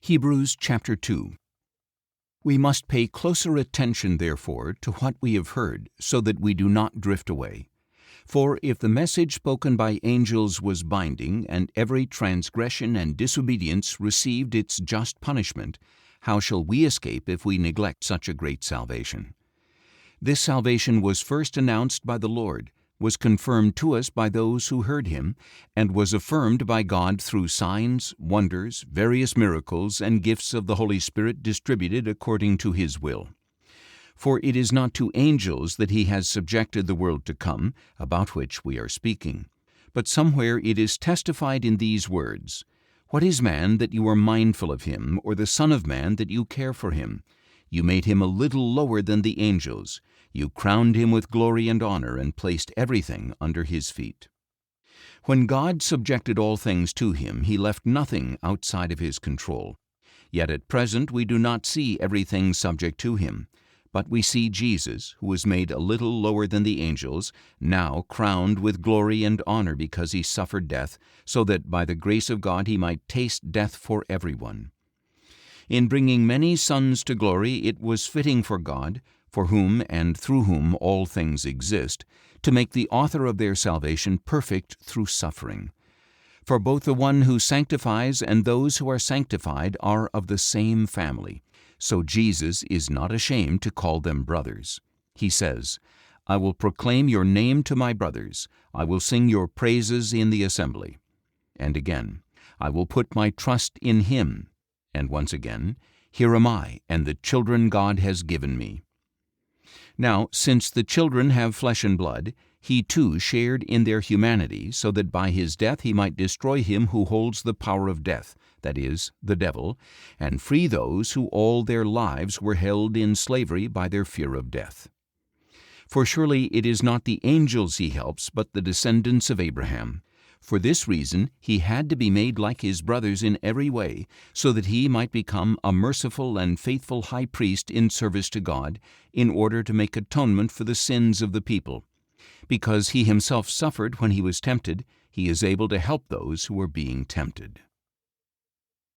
Hebrews chapter 2. We must pay closer attention, therefore, to what we have heard, so that we do not drift away. For if the message spoken by angels was binding, and every transgression and disobedience received its just punishment, how shall we escape if we neglect such a great salvation? This salvation was first announced by the Lord, was confirmed to us by those who heard him, and was affirmed by God through signs, wonders, various miracles, and gifts of the Holy Spirit distributed according to his will. For it is not to angels that he has subjected the world to come, about which we are speaking. But somewhere it is testified in these words, "What is man that you are mindful of him, or the Son of Man that you care for him? You made him a little lower than the angels. You crowned him with glory and honor, and placed everything under his feet." When God subjected all things to him, he left nothing outside of his control. Yet at present we do not see everything subject to him. But we see Jesus, who was made a little lower than the angels, now crowned with glory and honor because he suffered death, so that by the grace of God he might taste death for everyone. In bringing many sons to glory, it was fitting for God, for whom and through whom all things exist, to make the author of their salvation perfect through suffering. For both the one who sanctifies and those who are sanctified are of the same family. So Jesus is not ashamed to call them brothers. He says, "I will proclaim your name to my brothers. I will sing your praises in the assembly." And again, "I will put my trust in him." And once again, "Here am I, and the children God has given me." Now, since the children have flesh and blood, he too shared in their humanity, so that by his death he might destroy him who holds the power of death, that is, the devil, and free those who all their lives were held in slavery by their fear of death. For surely it is not the angels he helps, but the descendants of Abraham. For this reason he had to be made like his brothers in every way, so that he might become a merciful and faithful high priest in service to God, in order to make atonement for the sins of the people. Because he himself suffered when he was tempted, he is able to help those who are being tempted.